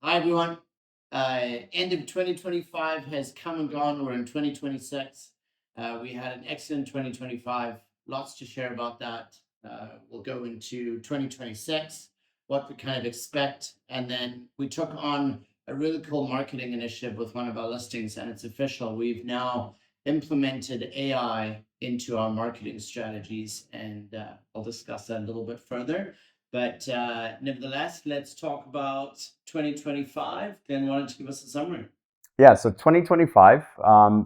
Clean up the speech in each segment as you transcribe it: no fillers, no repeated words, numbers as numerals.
Hi, everyone. End of 2025 has come and gone. We're in 2026. We had an excellent 2025. Lots to share about that. We'll go into 2026, what we kind of expect. And then we took on a really cool marketing initiative with one of our listings, and it's official. We've now implemented AI into our marketing strategies, and I'll discuss that a little bit further. But nevertheless, let's talk about 2025. Glenn, why don't you give us a summary? Yeah, so 2025,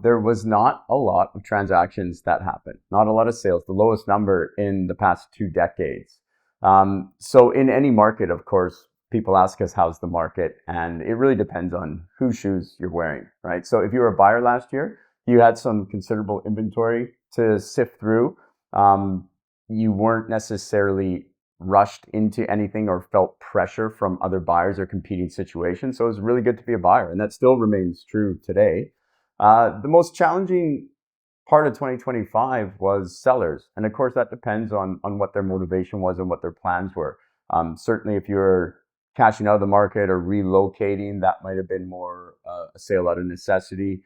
there was not a lot of transactions that happened, not a lot of sales, the lowest number in the past 2 decades. So in any market, of course, people ask us, how's the market? And it really depends on whose shoes you're wearing, right? So if you were a buyer last year, you had some considerable inventory to sift through. Um, you weren't necessarily rushed into anything or felt pressure from other buyers or competing situations. So it was really good to be a buyer, and that still remains true today. The most challenging part of 2025 was sellers, and of course that depends on what their motivation was and what their plans were. Certainly, if you're cashing out of the market or relocating, that might have been more a sale out of necessity.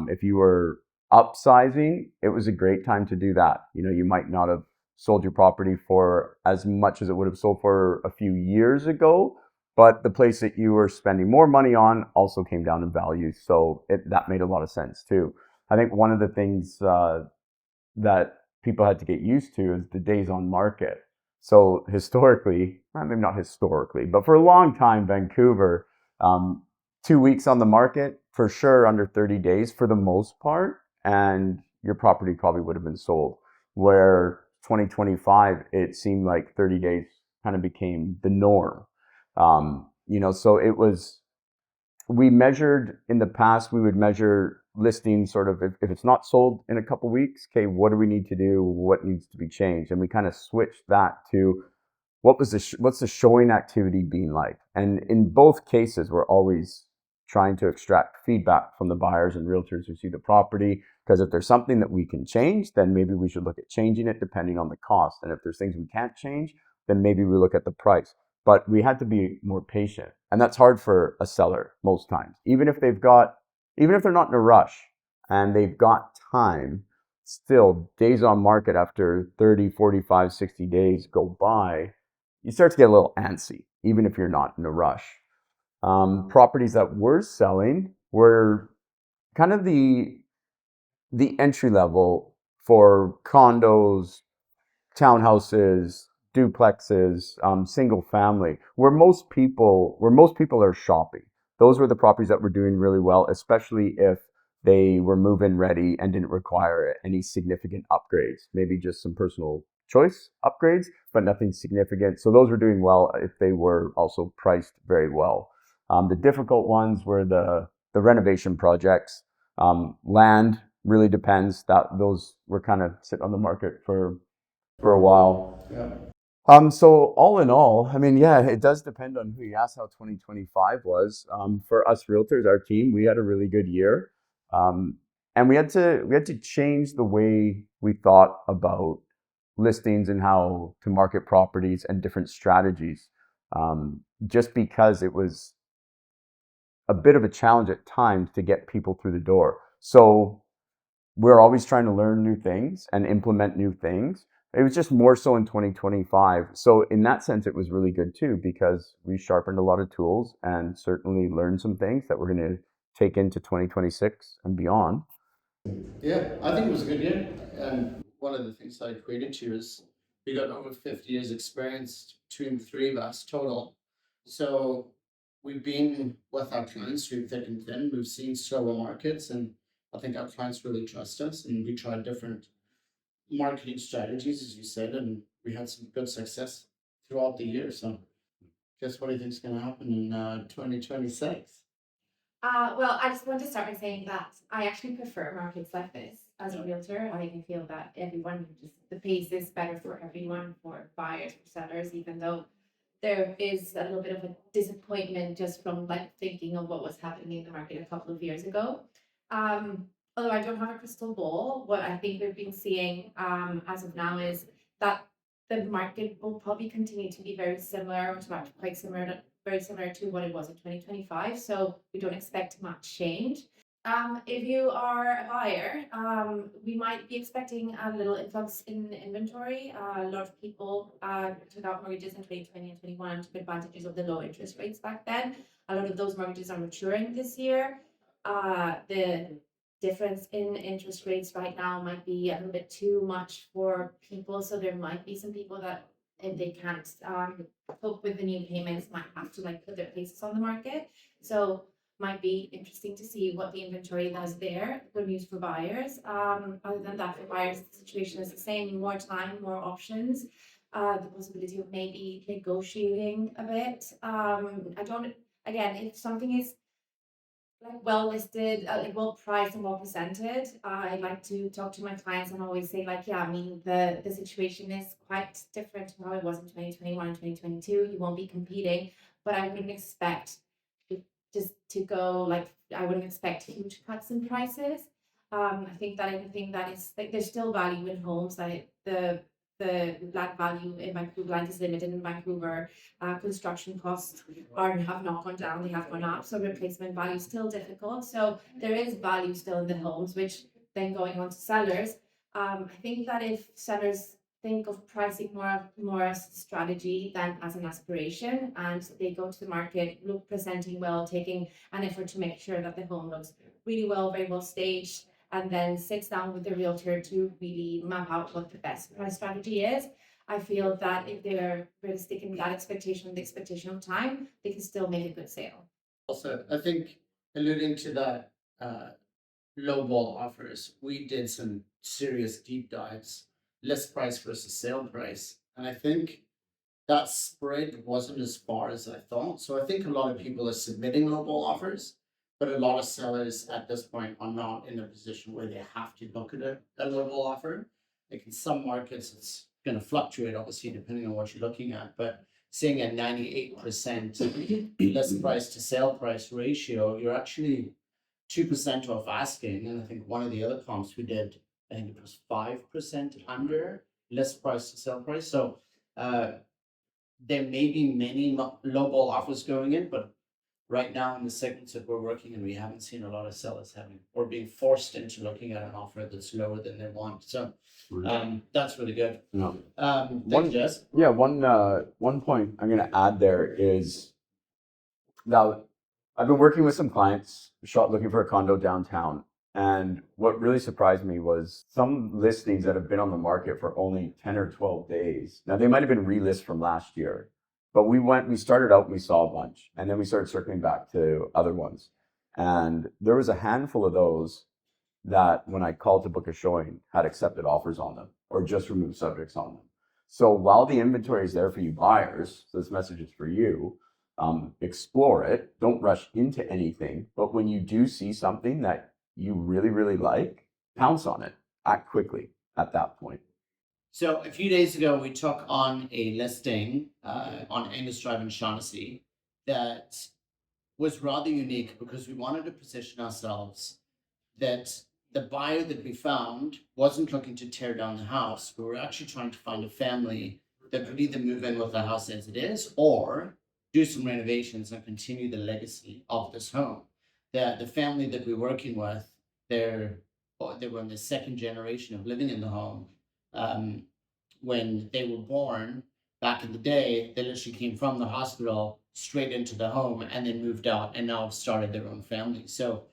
If you were upsizing, it was a great time to do that. You know, you might not have sold your property for as much as it would have sold for a few years ago, but the place that you were spending more money on also came down in value. So that made a lot of sense too. I think one of the things that people had to get used to is the days on market. So historically, maybe not historically, but for a long time, Vancouver, 2 weeks on the market, for sure under 30 days for the most part, and your property probably would have been sold. Where 2025, it seemed like 30 days kind of became the norm. So it was, we measured in the past, we would measure listings sort of if it's not sold in a couple weeks, okay, what do we need to do? What needs to be changed? And we kind of switched that to what's the showing activity being like? And in both cases, we're always trying to extract feedback from the buyers and realtors who see the property. Because if there's something that we can change, then maybe we should look at changing it depending on the cost. And if there's things we can't change, then maybe we look at the price. But we had to be more patient. And that's hard for a seller most times. Even if they're not in a rush and they've got time, still days on market after 30, 45, 60 days go by, you start to get a little antsy, even if you're not in a rush. Properties that were selling were kind of the entry level for condos, townhouses, duplexes, single family, where most people are shopping. Those were the properties that were doing really well, especially if they were move-in ready and didn't require any significant upgrades. Maybe just some personal choice upgrades, but nothing significant. So those were doing well if they were also priced very well. The difficult ones were the renovation projects. Land really depends. That those were kind of sit on the market for a while. Yeah. So all in all, I mean, yeah, it does depend on who you ask how 2025 was. For us realtors, our team, we had a really good year. Um, and we had to change the way we thought about listings and how to market properties and different strategies. Just because it was a bit of a challenge at times to get people through the door. So we're always trying to learn new things and implement new things. It was just more so in 2025. So in that sense, it was really good too, because we sharpened a lot of tools and certainly learned some things that we're going to take into 2026 and beyond. Yeah, I think it was a good year. And one of the things I equated to is we got over 50 years experience between the three of us total. So we've been with our clients through thick and thin. We've seen slower markets, and I think our clients really trust us. And we tried different marketing strategies, as you said, and we had some good success throughout the year. So, guess what do you think is going to happen in 2026? Well, I just want to start by saying that I actually prefer markets like this as a realtor. I feel that everyone just the pace is better for everyone, for buyers, for sellers, even though there is a little bit of a disappointment just from like thinking of what was happening in the market a couple of years ago. Um, Although I don't have a crystal ball, what I think we've been seeing as of now is that the market will probably continue to be very similar, or quite similar very similar to what it was in 2025. So we don't expect much change. If you are a buyer, we might be expecting a little influx in inventory. A lot of people took out mortgages in 2020 and 21, took advantages of the low interest rates back then. A lot of those mortgages are maturing this year. The difference in interest rates right now might be a little bit too much for people. So there might be some people that, if they can't cope with the new payments, might have to like put their places on the market. So might be interesting to see what the inventory does there. Good news for buyers. Other than that, for buyers, the situation is the same: more time, more options. The possibility of maybe negotiating a bit. I don't. Again, if something is like well listed, like well priced and well presented, I like to talk to my clients and always say like, yeah, I mean the situation is quite different to how it was in 2021 and 2022. You won't be competing, but I wouldn't expect just to go like, I wouldn't expect huge cuts in prices. I think that anything that is like, there's still value in homes. Like the land value in Vancouver, land is limited in Vancouver. Construction costs have not gone down, they have gone up. So replacement value is still difficult. So there is value still in the homes, which then going on to sellers. I think that if sellers think of pricing more as a strategy than as an aspiration, and they go to the market, look presenting well, taking an effort to make sure that the home looks really well, very well staged, and then sits down with the realtor to really map out what the best price strategy is. I feel that if they're realistic in that expectation, the expectation of time, they can still make a good sale. Also, I think alluding to that low ball offers, we did some serious deep dives, list price versus sale price. And I think that spread wasn't as far as I thought. So I think a lot of people are submitting low ball offers, but a lot of sellers at this point are not in a position where they have to look at a low ball offer. Like in some markets, it's going to fluctuate, obviously, depending on what you're looking at. But seeing a 98% list price to sale price ratio, you're actually 2% off asking. And I think one of the other comps we did, I think it was 5% under list price to sale price. So there may be many lowball offers going in, but right now in the segments that we're working in, we haven't seen a lot of sellers having or being forced into looking at an offer that's lower than they want. So that's really good. No. Thank you, Jess. Yeah, one point I'm gonna add there is now I've been working with some clients looking for a condo downtown. And what really surprised me was some listings that have been on the market for only 10 or 12 days. Now they might have been relisted from last year, but we started out and we saw a bunch, and then we started circling back to other ones. And there was a handful of those that when I called to book a showing had accepted offers on them or just removed subjects on them. So while the inventory is there for you buyers, so this message is for you, explore it. Don't rush into anything. But when you do see something that you really, really like, pounce on it. Act quickly at that point. So a few days ago, we took on a listing on Angus Drive in Shaughnessy that was rather unique because we wanted to position ourselves that the buyer that we found wasn't looking to tear down the house. We were actually trying to find a family that could either move in with the house as it is or do some renovations and continue the legacy of this home. The family that we're working with, they were in the second generation of living in the home. When they were born back in the day, they literally came from the hospital straight into the home and then moved out and now have started their own family. So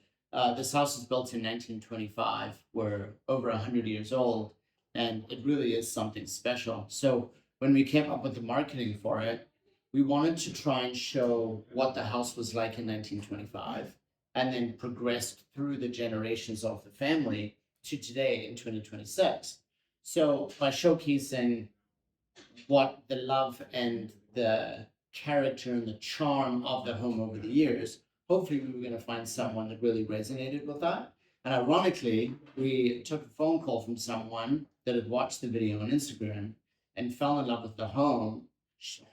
this house was built in 1925. We're over 100 years old, and it really is something special. So when we came up with the marketing for it, we wanted to try and show what the house was like in 1925 and then progressed through the generations of the family to today in 2026. So by showcasing what the love and the character and the charm of the home over the years, hopefully we were going to find someone that really resonated with that. And ironically, we took a phone call from someone that had watched the video on Instagram and fell in love with the home.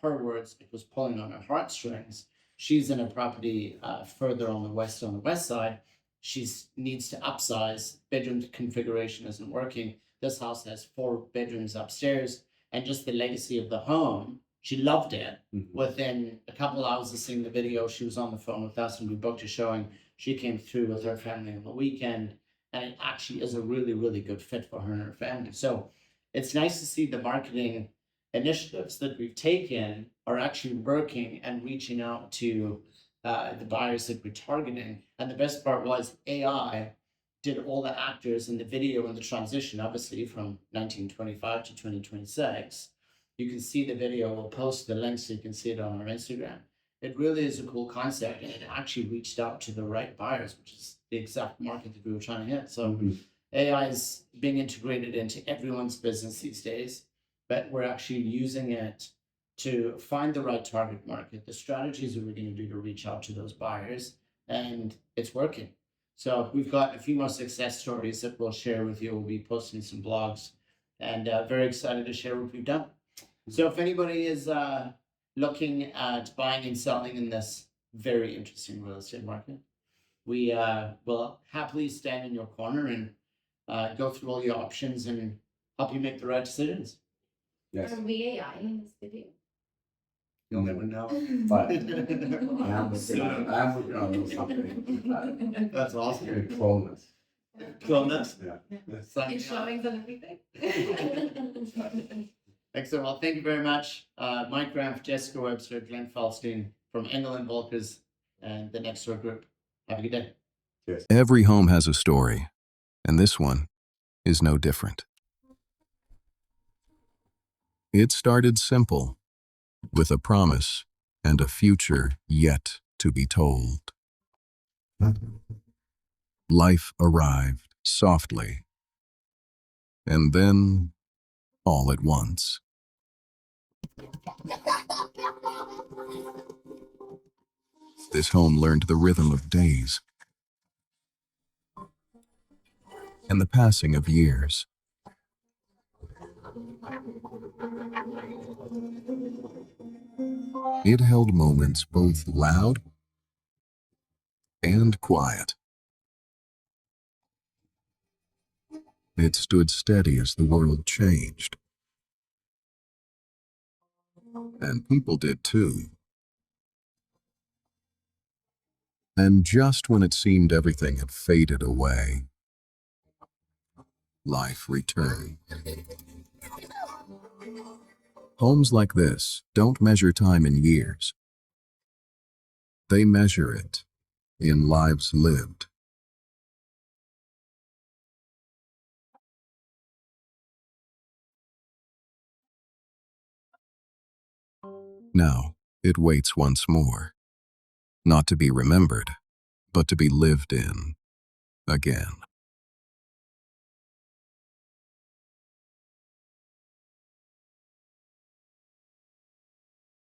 Her words, it was pulling on her heartstrings. She's in a property further on the west side. She needs to upsize. Bedroom configuration isn't working. This house has 4 bedrooms upstairs, and just the legacy of the home She loved it. Mhm. Within a couple hours of seeing the video, she was on the phone with us and we booked a showing. She came through with her family on the weekend, and it actually is a really, really good fit for her and her family. So it's nice to see the marketing initiatives that we've taken are actually working and reaching out to the buyers that we're targeting. And the best part was AI did all the actors in the video in the transition, obviously from 1925 to 2026. You can see the video. We'll post the link so you can see it on our Instagram. It really is a cool concept, and it actually reached out to the right buyers, which is the exact market that we were trying to hit. So Mhm. AI is being integrated into everyone's business these days, but we're actually using it to find the right target market, the strategies that we're going to do to reach out to those buyers, and it's working. So we've got a few more success stories that we'll share with you. We'll be posting some blogs, and very excited to share what we've done. So if anybody is looking at buying and selling in this very interesting real estate market, we will happily stand in your corner and go through all your options and help you make the right decisions. Yes. Are we AI in this video? You'll never know. But I'm working on something. That's awesome. Clone this. Clone this. Yeah. Sign It's me up. showings and everything. Excellent. Well, thank you very much. Mike Ramf, Jessica Webster, Glenn Falstein from Engel & Volkers and the Next Door Group. Have a good day. Cheers. Every home has a story, and this one is no different. It started simple, with a promise and a future yet to be told. Life arrived softly, and then all at once. This home learned the rhythm of days and the passing of years. It held moments both loud and quiet. It stood steady as the world changed. And people did too. And just when it seemed everything had faded away, life returned. Homes like this don't measure time in years. They measure it in lives lived. Now, it waits once more, not to be remembered, but to be lived in again.